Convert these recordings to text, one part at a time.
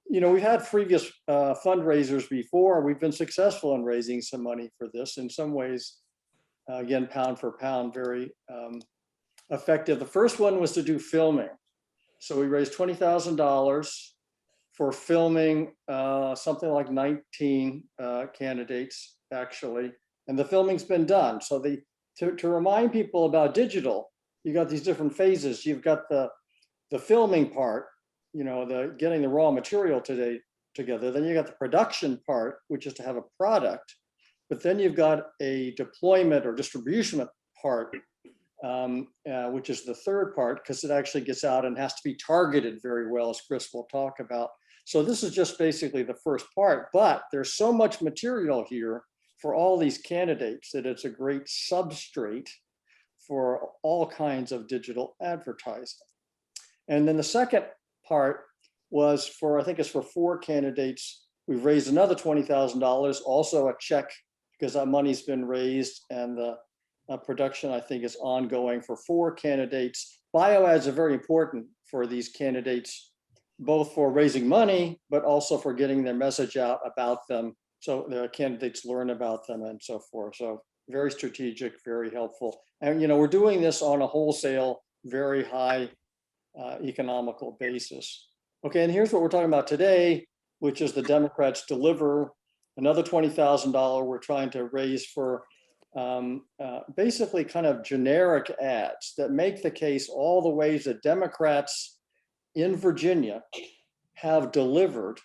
you know, we've had previous fundraisers before. We've been successful in raising some money for this. In some ways, again, pound for pound, very effective. The first one was to do filming. So we raised $20,000 for filming something like 19 candidates, actually. And the filming's been done. So to remind people about digital, you got these different phases. You've got the filming part, you know, the getting the raw material together. Then you got the production part, which is to have a product. But then you've got a deployment or distribution part, which is the third part, because it actually gets out and has to be targeted very well, as Chris will talk about. So this is just basically the first part, but there's so much material here for all these candidates that it's a great substrate for all kinds of digital advertising. And then the second part was for, I think it's for 4 candidates. We've raised another $20,000, also a check, because that money's been raised, and the production, I think, is ongoing for 4 candidates. Bio ads are very important for these candidates, both for raising money, but also for getting their message out about them, so the candidates learn about them and so forth. So very strategic, very helpful. And, you know, we're doing this on a wholesale, very high economical basis. Okay, and here's what we're talking about today, which is the Democrats deliver another $20,000 we're trying to raise for basically kind of generic ads that make the case all the ways that Democrats in Virginia have delivered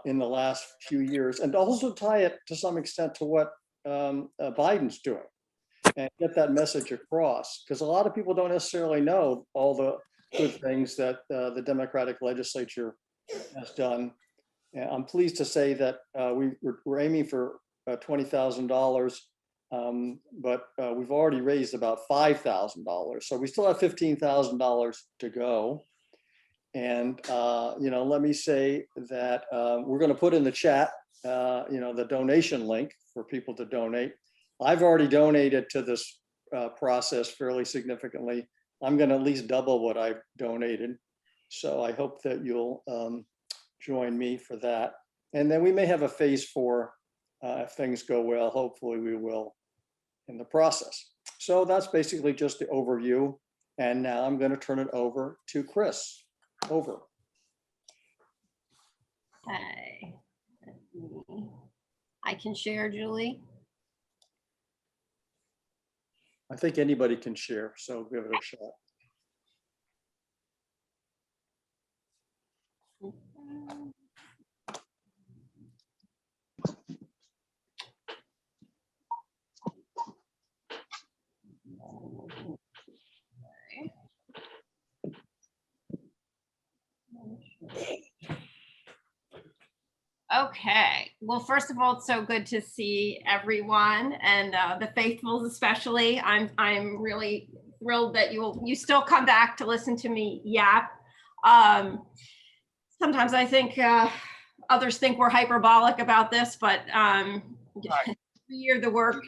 in the last few years, and also tie it to some extent to what Biden's doing and get that message across, because a lot of people don't necessarily know all the good things that the Democratic legislature has done. And I'm pleased to say that we're aiming for $20,000, but we've already raised about $5,000. So we still have $15,000 to go. And, you know, let me say that we're going to put in the chat, you know, the donation link for people to donate. I've already donated to this process fairly significantly. I'm going to at least double what I've donated. So I hope that you'll join me for that. And then we may have a phase 4 if things go well. Hopefully we will in the process. So that's basically just the overview. And now I'm going to turn it over to Chris. Over. Okay. I can share, Julie. I think anybody can share, so give it a shot. Okay, well, first of all, it's so good to see everyone, and the faithfuls especially. I'm really thrilled that you still come back to listen to me yap. Sometimes I think others think we're hyperbolic about this, but every year the work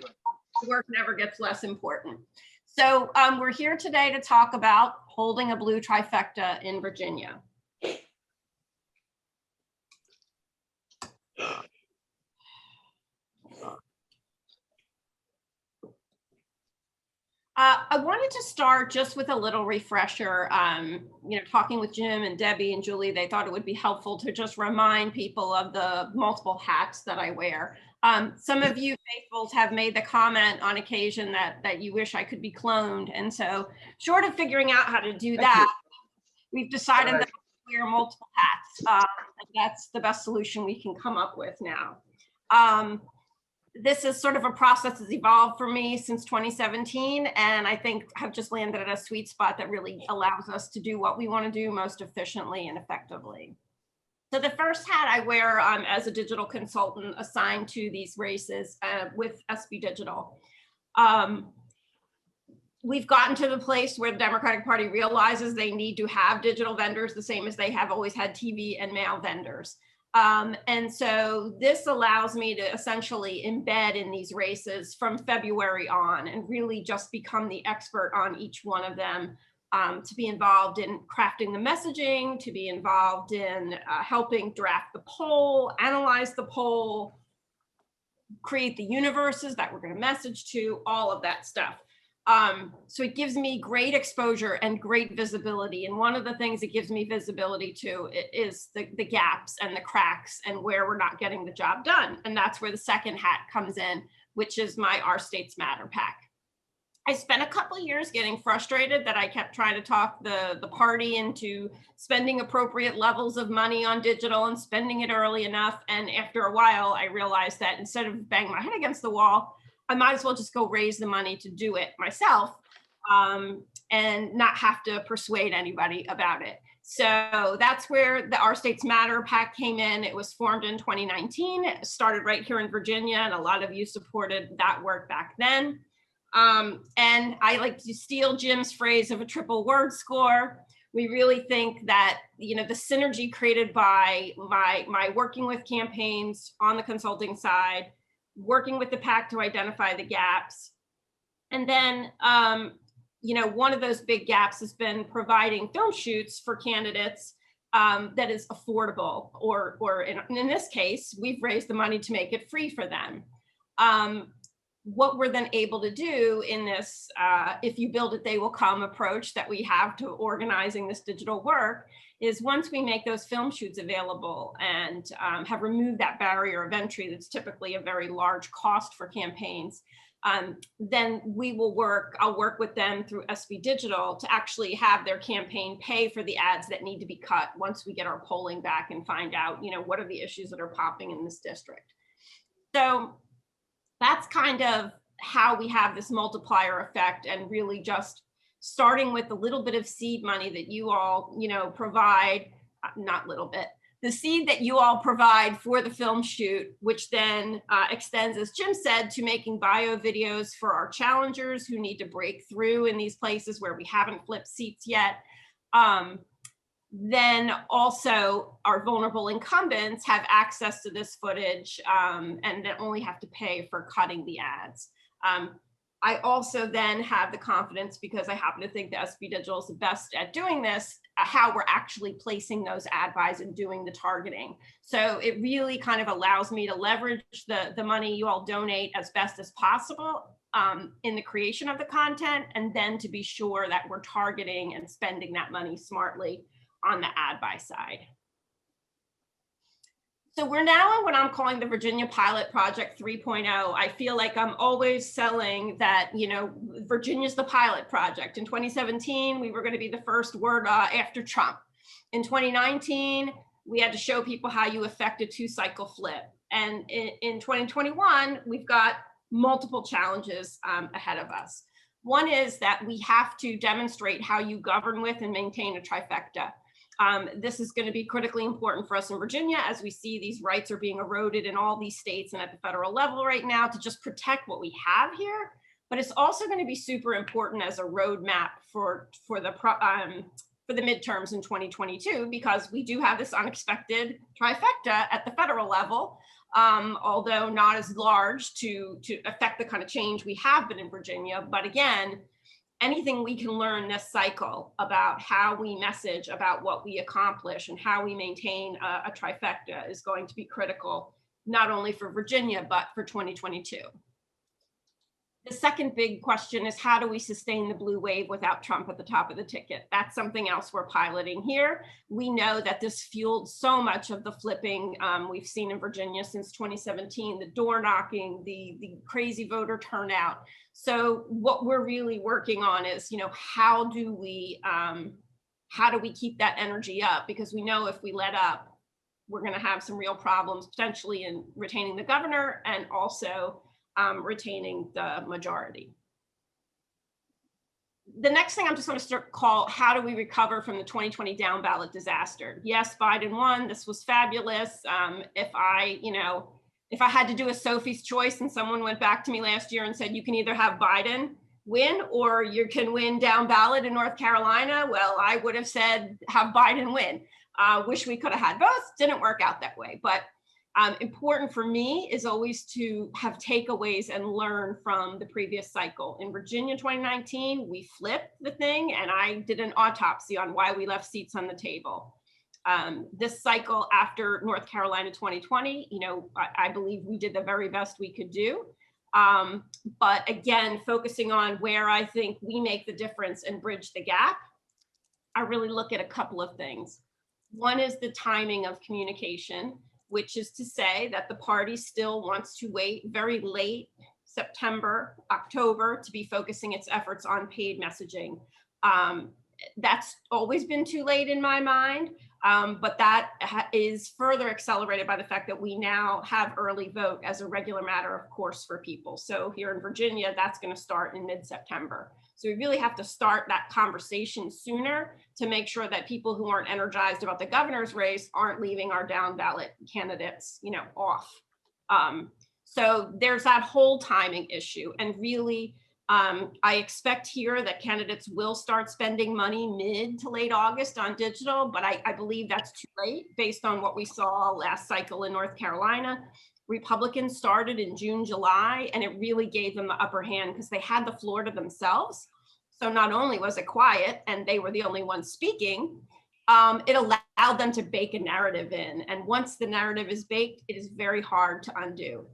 never gets less important. So we're here today to talk about holding a blue trifecta in Virginia. I wanted to start just with a little refresher. You know, talking with Jim and Debbie and Julie, they thought it would be helpful to just remind people of the multiple hats that I wear. Some of you faithfuls have made the comment on occasion that you wish I could be cloned. And so short of figuring out how to do that, we've decided that we wear multiple hats. And that's the best solution we can come up with now. This is sort of a process that's evolved for me since 2017, and I think have just landed at a sweet spot that really allows us to do what we want to do most efficiently and effectively. So the first hat I wear as a digital consultant assigned to these races with SB Digital. We've gotten to the place where the Democratic Party realizes they need to have digital vendors the same as they have always had TV and mail vendors. And so this allows me to essentially embed in these races from February on and really just become the expert on each one of them to be involved in crafting the messaging, to be involved in helping draft the poll, analyze the poll, create the universes that we're going to message to, all of that stuff. So it gives me great exposure and great visibility. And one of the things it gives me visibility to is the gaps and the cracks and where we're not getting the job done. And that's where the second hat comes in, which is my Our States Matter PAC. I spent a couple of years getting frustrated that I kept trying to talk the party into spending appropriate levels of money on digital and spending it early enough. And after a while, I realized that instead of banging my head against the wall, I might as well just go raise the money to do it myself and not have to persuade anybody about it. So that's where the Our States Matter PAC came in. It was formed in 2019. It started right here in Virginia, and a lot of you supported that work back then. And I like to steal Jim's phrase of a triple word score. We really think that, you know, the synergy created by my working with campaigns on the consulting side, working with the PAC to identify the gaps. And then, you know, one of those big gaps has been providing film shoots for candidates that is affordable, or in this case, we've raised the money to make it free for them. What we're then able to do in this, if you build it, they will come approach that we have to organizing this digital work, is once we make those film shoots available and have removed that barrier of entry that's typically a very large cost for campaigns, then we will I'll work with them through SB Digital to actually have their campaign pay for the ads that need to be cut once we get our polling back and find out, you know, what are the issues that are popping in this district. So that's kind of how we have this multiplier effect, and really just starting with a little bit of seed money that you all, you know, provide, not little bit, the seed that you all provide for the film shoot, which then extends, as Jim said, to making bio videos for our challengers who need to break through in these places where we haven't flipped seats yet. Then also our vulnerable incumbents have access to this footage and they only have to pay for cutting the ads. I also then have the confidence, because I happen to think that SB Digital is the best at doing this, how we're actually placing those ad buys and doing the targeting. So it really kind of allows me to leverage the money you all donate as best as possible in the creation of the content, and then to be sure that we're targeting and spending that money smartly on the ad buy side. So we're now in what I'm calling the Virginia Pilot Project 3.0. I feel like I'm always selling that, you know, Virginia's the pilot project. In 2017, we were going to be the first word after Trump. In 2019, we had to show people how you effect a 2-cycle flip. And in 2021, we've got multiple challenges ahead of us. One is that we have to demonstrate how you govern with and maintain a trifecta. This is going to be critically important for us in Virginia, as we see these rights are being eroded in all these states and at the federal level right now, to just protect what we have here. But it's also going to be super important as a roadmap for the midterms in 2022, because we do have this unexpected trifecta at the federal level, although not as large to affect the kind of change we have been in Virginia. But again, anything we can learn this cycle about how we message about what we accomplish and how we maintain a trifecta is going to be critical, not only for Virginia, but for 2022. The second big question is, how do we sustain the blue wave without Trump at the top of the ticket? That's something else we're piloting here. We know that this fueled so much of the flipping we've seen in Virginia since 2017, the door knocking, the crazy voter turnout. So what we're really working on is, you know, how do we keep that energy up? Because we know if we let up, we're going to have some real problems potentially in retaining the governor and also retaining the majority. The next thing I'm just going to call, how do we recover from the 2020 down ballot disaster? Yes, Biden won. This was fabulous. If I had to do a Sophie's choice and someone went back to me last year and said, you can either have Biden win or you can win down ballot in North Carolina, well, I would have said have Biden win. Wish we could have had both. Didn't work out that way. But Important for me is always to have takeaways and learn from the previous cycle. In Virginia 2019, we flipped the thing and I did an autopsy on why we left seats on the table. This cycle after North Carolina 2020, I believe we did the very best we could do. But again, focusing on where I think we make the difference and bridge the gap, I really look at a couple of things. One is the timing of communication, which is to say that the party still wants to wait very late September, October to be focusing its efforts on paid messaging. That's always been too late in my mind, but that is further accelerated by the fact that we now have early vote as a regular matter of course for people. So here in Virginia, that's going to start in mid-September. So we really have to start that conversation sooner to make sure that people who aren't energized about the governor's race aren't leaving our down ballot candidates, off. So there's that whole timing issue. And really, I expect here that candidates will start spending money mid to late August on digital, but I believe that's too late based on what we saw last cycle in North Carolina. Republicans started in June, July, and it really gave them the upper hand because they had the floor to themselves. So not only was it quiet and they were the only ones speaking, it allowed them to bake a narrative in. And once the narrative is baked, it is very hard to undo.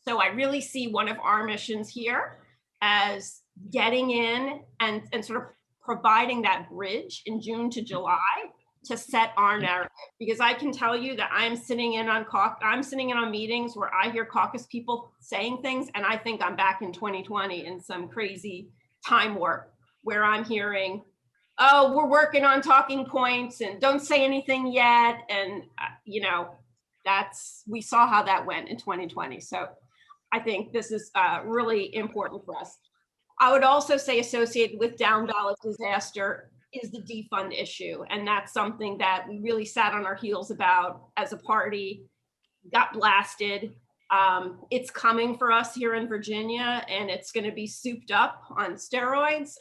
So I really see one of our missions here as getting in and sort of providing that bridge in June to July to set our narrative. Because I can tell you that I'm sitting in on meetings where I hear caucus people saying things and I think I'm back in 2020 in some crazy time warp where I'm hearing, oh, we're working on talking points and don't say anything yet. And, we saw how that went in 2020. So I think this is really important for us. I would also say associated with down ballot disaster is the defund issue. And that's something that we really sat on our heels about as a party, got blasted. It's coming for us here in Virginia and it's going to be souped up on steroids.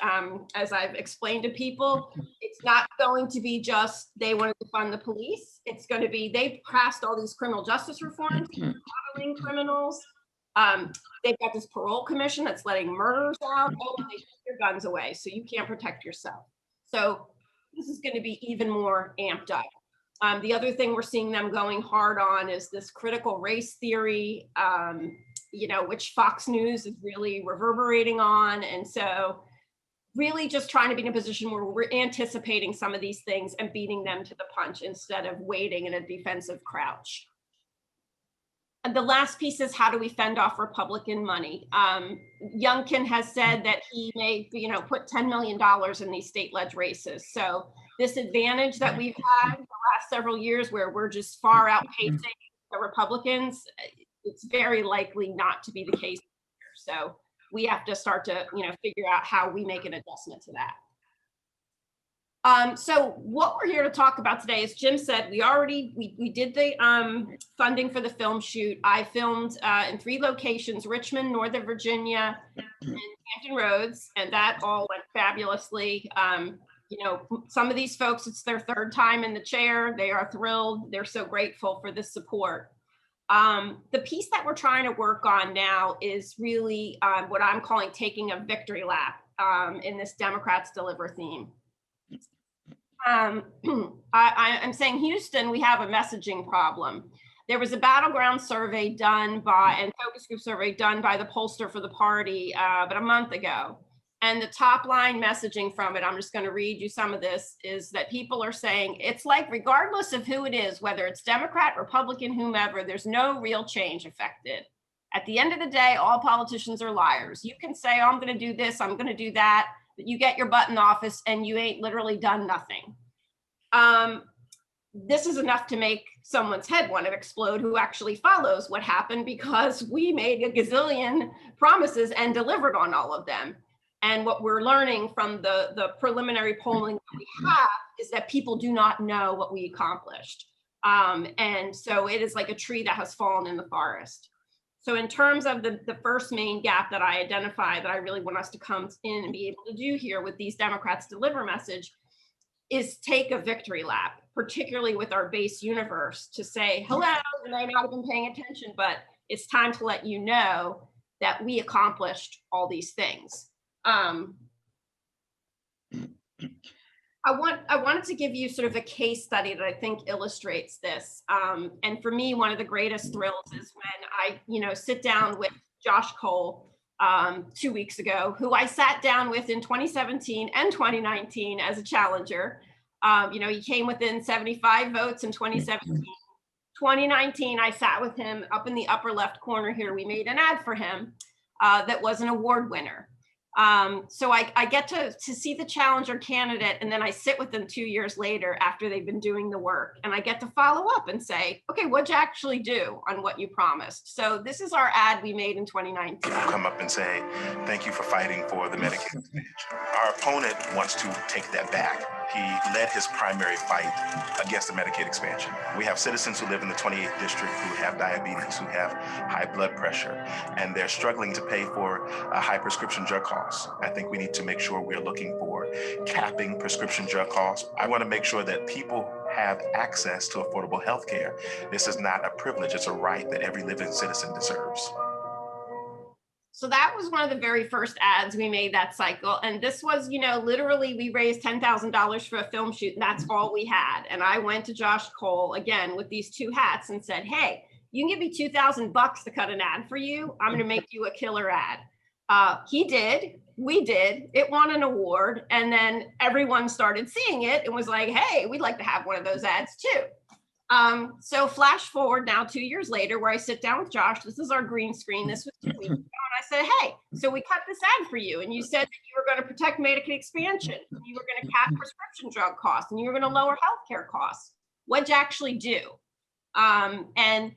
As I've explained to people, it's not going to be just they want to defund the police. It's going to be they've passed all these criminal justice reforms, modeling criminals. They've got this parole commission that's letting murderers out. Oh, they take your guns away, so you can't protect yourself. So this is going to be even more amped up. The other thing we're seeing them going hard on is this critical race theory, which Fox News is really reverberating on. And so really just trying to be in a position where we're anticipating some of these things and beating them to the punch instead of waiting in a defensive crouch. And the last piece is how do we fend off Republican money? Youngkin has said that he may, put $10 million in these state-led races. So this advantage that we've had the last several years where we're just far outpacing the Republicans, it's very likely not to be the case here. So we have to start to, figure out how we make an adjustment to that. So what we're here to talk about today, as Jim said, we did the funding for the film shoot. I filmed in 3 locations, Richmond, Northern Virginia, and Hampton Roads, and that all went fabulously. Some of these folks, it's their 3rd time in the chair. They are thrilled. They're so grateful for this support. The piece that we're trying to work on now is really what I'm calling taking a victory lap in this Democrats Deliver theme. I'm saying Houston, we have a messaging problem. There was a battleground survey done and focus group survey done by the pollster for the party about a month ago. And the top line messaging from it, I'm just going to read you some of this, is that people are saying it's like regardless of who it is, whether it's Democrat, Republican, whomever, there's no real change affected. At the end of the day, all politicians are liars. You can say, oh, I'm going to do this, I'm going to do that. But you get your butt in office and you ain't literally done nothing. This is enough to make someone's head want to explode who actually follows what happened because we made a gazillion promises and delivered on all of them. And what we're learning from the preliminary polling that we have is that people do not know what we accomplished. And so it is like a tree that has fallen in the forest. So in terms of the first main gap that I identify that I really want us to come in and be able to do here with these Democrats Deliver message is take a victory lap, particularly with our base universe, to say, hello, you may not have been paying attention, but it's time to let you know that we accomplished all these things. I wanted to give you sort of a case study that I think illustrates this. And for me, one of the greatest thrills is when I, sit down with Josh Cole 2 weeks ago, who I sat down with in 2017 and 2019 as a challenger. He came within 75 votes in 2017. 2019, I sat with him up in the upper left corner here. We made an ad for him that was an award winner. So I get to see the challenger candidate, and then I sit with them 2 years later after they've been doing the work, and I get to follow up and say, okay, what'd you actually do on what you promised? So this is our ad we made in 2019. Come up and say, thank you for fighting for the Medicaid expansion. Our opponent wants to take that back. He led his primary fight against the Medicaid expansion. We have citizens who live in the 28th district who have diabetes, who have high blood pressure, and they're struggling to pay for high prescription drug costs. I think we need to make sure we're looking for capping prescription drug costs. I want to make sure that people have access to affordable health care. This is not a privilege, it's a right that every living citizen deserves. So that was one of the very first ads we made that cycle. And this was, literally we raised $10,000 for a film shoot, and that's all we had. And I went to Josh Cole again with these two hats and said, hey, you can give me $2,000 to cut an ad for you. I'm going to make you a killer ad. He did. We did. It won an award. And then everyone started seeing it and was like, hey, we'd like to have one of those ads too. So flash forward now 2 years later, where I sit down with Josh. This is our green screen. This was 2 weeks ago. And I said, hey, so we cut this ad for you. And you said that you were going to protect Medicaid expansion. And you were going to cap prescription drug costs. And you were going to lower healthcare costs. What'd you actually do? And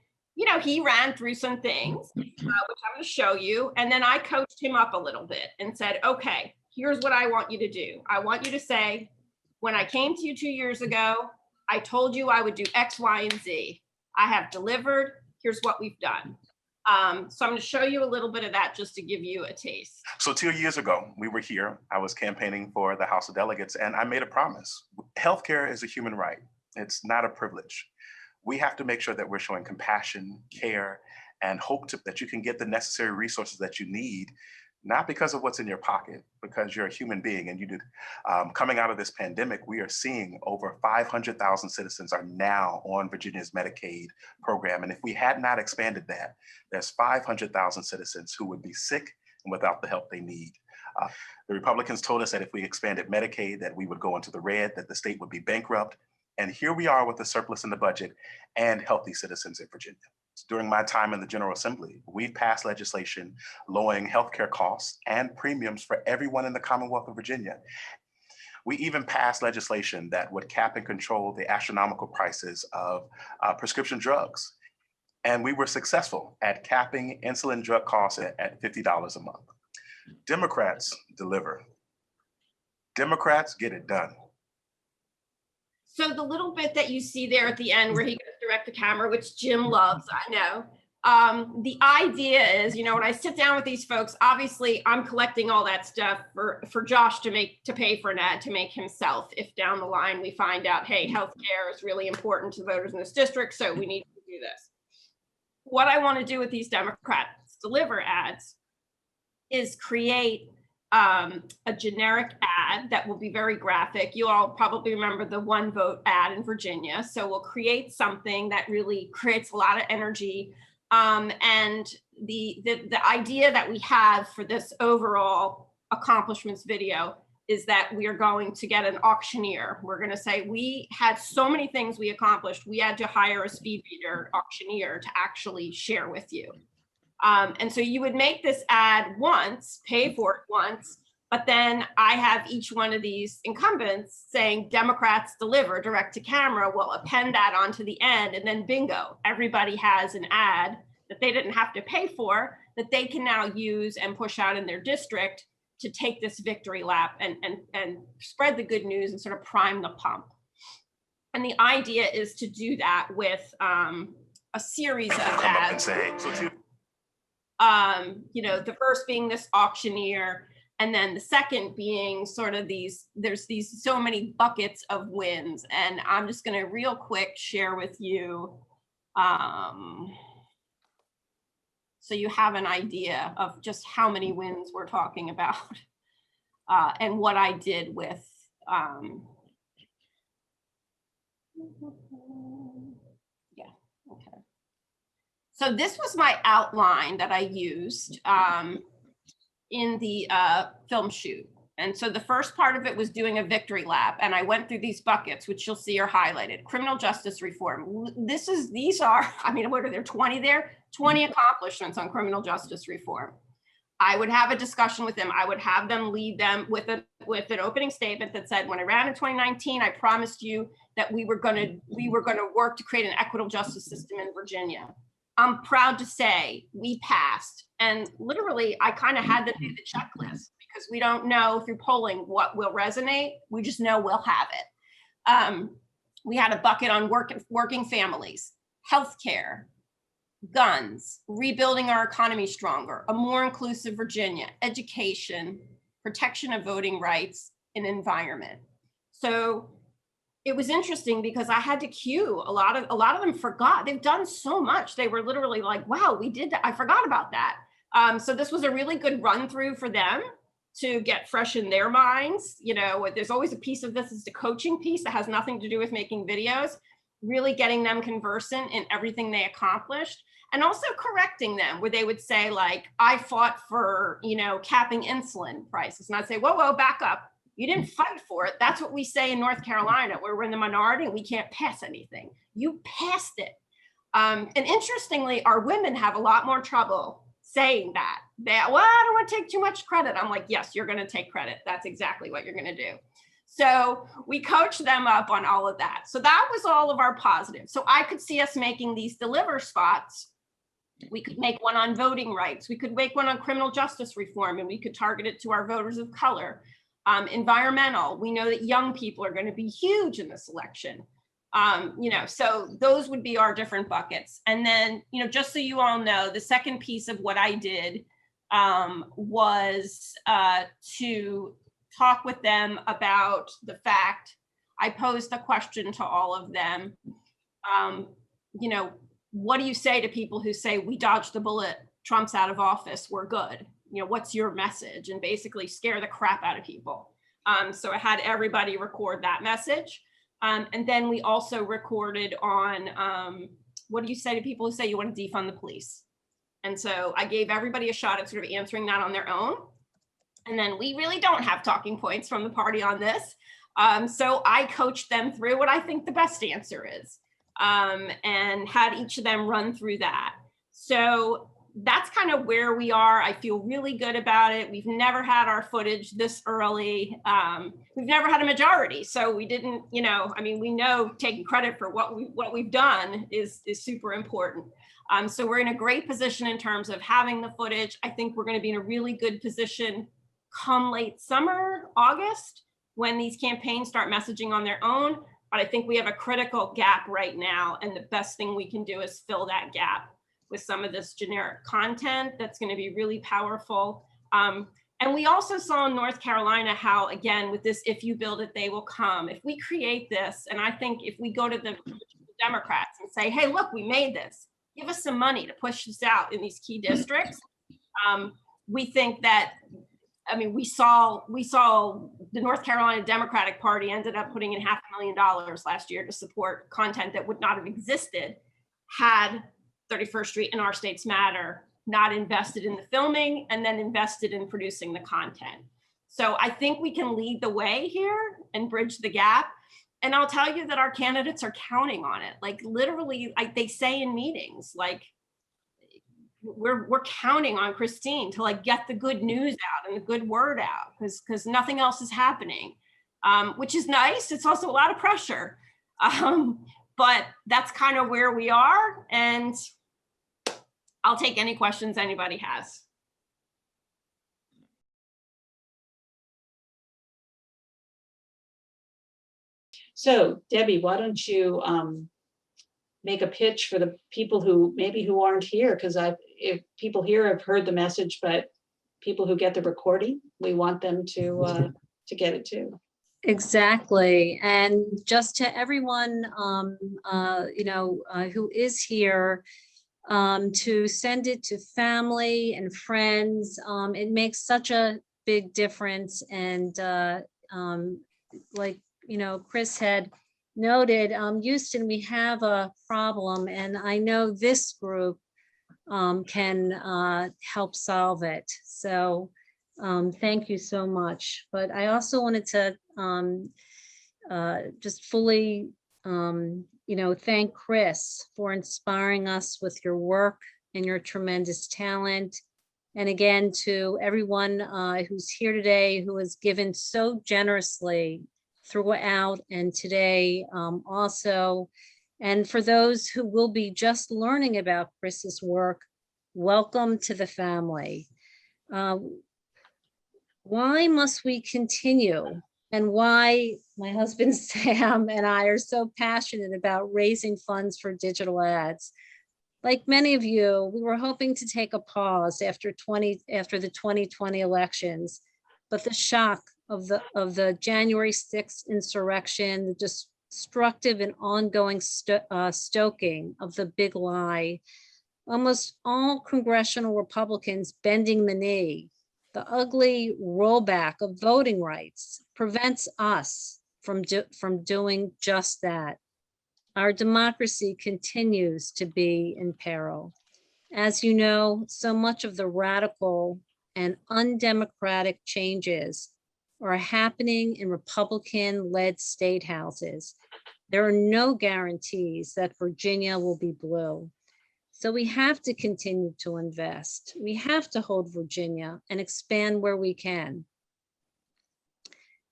he ran through some things, which I'm going to show you. And then I coached him up a little bit and said, okay, here's what I want you to do. I want you to say, when I came to you 2 years ago, I told you I would do X, Y, and Z. I have delivered. Here's what we've done. So I'm going to show you a little bit of that just to give you a taste. So 2 years ago, we were here. I was campaigning for the House of Delegates, and I made a promise. Healthcare is a human right. It's not a privilege. We have to make sure that we're showing compassion, care, and hope that you can get the necessary resources that you need, not because of what's in your pocket, because you're a human being and you did. Coming out of this pandemic, we are seeing over 500,000 citizens are now on Virginia's Medicaid program. And if we had not expanded that, there's 500,000 citizens who would be sick and without the help they need. The Republicans told us that if we expanded Medicaid, that we would go into the red, that the state would be bankrupt. And here we are with a surplus in the budget and healthy citizens in Virginia. During my time in the General Assembly, we've passed legislation lowering healthcare costs and premiums for everyone in the Commonwealth of Virginia. We even passed legislation that would cap and control the astronomical prices of prescription drugs. And we were successful at capping insulin drug costs at $50 a month. Democrats deliver. Democrats get it done. So the little bit that you see there at the end where he goes direct to camera, which Jim loves, I know. The idea is, when I sit down with these folks, obviously I'm collecting all that stuff for Josh to pay for an ad to make himself. If down the line we find out, hey, healthcare is really important to voters in this district, so we need to do this. What I want to do with these Democrats Deliver ads is create a generic ad that will be very graphic. You all probably remember the one vote ad in Virginia. So we'll create something that really creates a lot of energy. And the idea that we have for this overall accomplishments video is that we are going to get an auctioneer. We're going to say, we had so many things we accomplished. We had to hire a speed reader auctioneer to actually share with you. And so you would make this ad once, pay for it once, but then I have each one of these incumbents saying Democrats deliver direct to camera. We'll append that onto the end, and then bingo, everybody has an ad that they didn't have to pay for that they can now use and push out in their district to take this victory lap and spread the good news and sort of prime the pump. And the idea is to do that with a series of ads. Come up and say, the first being this auctioneer, And then the second being sort of there's these so many buckets of wins. And I'm just going to real quick share with you, so you have an idea of just how many wins we're talking about, and what I did with, yeah, okay. So this was my outline that I used in the film shoot. And so the first part of it was doing a victory lap. And I went through these buckets, which you'll see are highlighted. Criminal justice reform. These are, I mean, what are there, 20 there? 20 accomplishments on criminal justice reform. I would have a discussion with them. I would have them lead them with an opening statement that said, when I ran in 2019, I promised you that we were gonna work to create an equitable justice system in Virginia. I'm proud to say we passed. And literally, I kind of had to do the checklist because we don't know through polling what will resonate. We just know we'll have it. We had a bucket on working families, healthcare, guns, rebuilding our economy stronger, a more inclusive Virginia, education, protection of voting rights, and environment. So it was interesting because I had to cue a lot of them forgot. They've done so much. They were literally like, wow, we did that. I forgot about that. So this was a really good run through for them to get fresh in their minds. You know, there's always a piece of this is the coaching piece that has nothing to do with making videos, really getting them conversant in everything they accomplished, and also correcting them where they would say like, I fought for, you know, capping insulin prices. And I'd say, whoa, back up. You didn't fight for it. That's what we say in North Carolina, where we're in the minority and we can't pass anything. You passed it. And interestingly, our women have a lot more trouble saying that. Well, I don't want to take too much credit. I'm like, yes, you're going to take credit. That's exactly what you're going to do. So we coach them up on all of that. So that was all of our positives. So I could see us making these deliver spots. We could make one on voting rights. We could make one on criminal justice reform, and we could target it to our voters of color. Environmental, we know that young people are going to be huge in this election. You know, so those would be our different buckets. And then, you know, just so you all know, the second piece of what I did was to talk with them about the fact, I posed a question to all of them, you know, what do you say to people who say, we dodged the bullet, Trump's out of office, we're good? You know, what's your message? And basically scare the crap out of people. So I had everybody record that message. And then we also recorded on, what do you say to people who say you want to defund the police? And so I gave everybody a shot at sort of answering that on their own. And then we really don't have talking points from the party on this. So I coached them through what I think the best answer is, and had each of them run through that. So that's kind of where we are. I feel really good about it. We've never had our footage this early. We've never had a majority. So we didn't, you know, I mean, we know taking credit for what we've done is super important. So we're in a great position in terms of having the footage. I think we're going to be in a really good position come late summer, August, when these campaigns start messaging on their own. But I think we have a critical gap right now. And the best thing we can do is fill that gap with some of this generic content that's going to be really powerful. And we also saw in North Carolina how, again, with this, if you build it, they will come. If we create this, and I think if we go to the Democrats and say, hey, look, we made this, give us some money to push this out in these key districts. We think that, I mean, we saw the North Carolina Democratic Party ended up putting in $500,000 last year to support content that would not have existed had 31st Street and Our States Matter not invested in the filming and then invested in producing the content. So I think we can lead the way here and bridge the gap. And I'll tell you that our candidates are counting on it. Like literally, like they say in meetings, like we're counting on Christine to like get the good news out and the good word out because nothing else is happening, which is nice. It's also a lot of pressure, but that's kind of where we are. And I'll take any questions anybody has. So Debbie, why don't you make a pitch for the people who maybe aren't here? Because if people here have heard the message, but people who get the recording, we want them to get it too. Exactly. And just to everyone, who is here, to send it to family and friends. It makes such a big difference. And like, Chris had noted, Houston, we have a problem, and I know this group can help solve it. So thank you so much. But I also wanted to just fully, thank Chris for inspiring us with your work and your tremendous talent. And again, to everyone who's here today, who has given so generously throughout and today also. And for those who will be just learning about Chris's work, welcome to the family. Why must we continue? And why my husband Sam and I are so passionate about raising funds for digital ads. Like many of you, we were hoping to take a pause after the 2020 elections, but the shock of the January 6th insurrection, the destructive and ongoing stoking of the big lie, almost all congressional Republicans bending the knee, the ugly rollback of voting rights prevents us from doing just that. Our democracy continues to be in peril. As you know, so much of the radical and undemocratic changes are happening in Republican-led state houses. There are no guarantees that Virginia will be blue. So we have to continue to invest. We have to hold Virginia and expand where we can.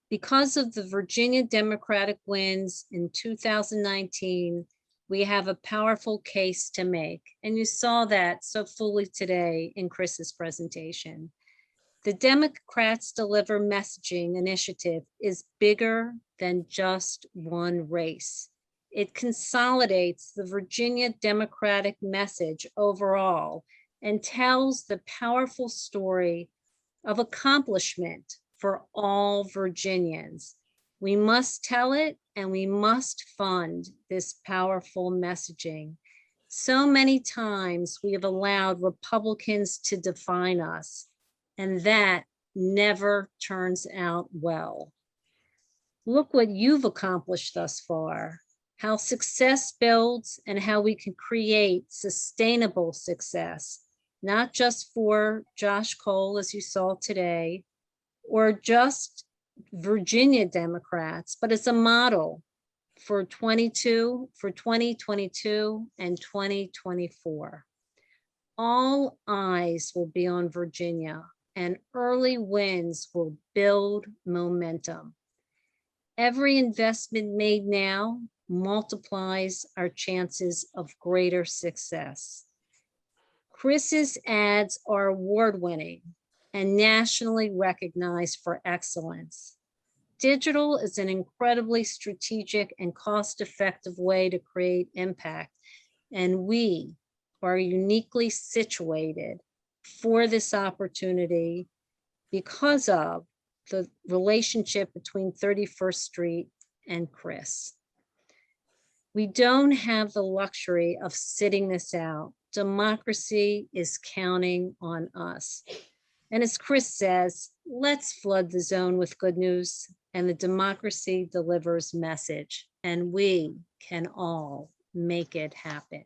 Because of the Virginia Democratic wins in 2019, we have a powerful case to make. And you saw that so fully today in Chris's presentation. The Democrats Deliver Messaging initiative is bigger than just one race. It consolidates the Virginia Democratic message overall and tells the powerful story of accomplishment for all Virginians. We must tell it, and we must fund this powerful messaging. So many times we have allowed Republicans to define us, and that never turns out well. Look what you've accomplished thus far, how success builds and how we can create sustainable success, not just for Josh Cole, as you saw today, or just Virginia Democrats, but it's a model for 2022 and 2024. All eyes will be on Virginia, and early wins will build momentum. Every investment made now multiplies our chances of greater success. Chris's ads are award-winning and nationally recognized for excellence. Digital is an incredibly strategic and cost-effective way to create impact, and we are uniquely situated for this opportunity because of the relationship between 31st Street and Chris. We don't have the luxury of sitting this out. Democracy is counting on us. And as Chris says, let's flood the zone with good news, and the democracy delivers message, and we can all make it happen.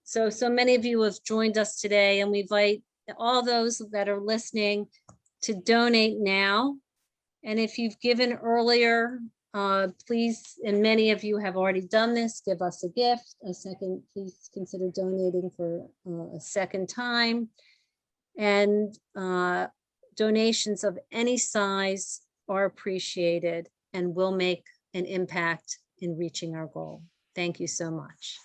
So many of you have joined us today, and we invite all those that are listening to donate now. And if you've given earlier, please, and many of you have already done this, give us a gift. Please consider donating for a second time. And donations of any size are appreciated and will make an impact in reaching our goal. Thank you so much.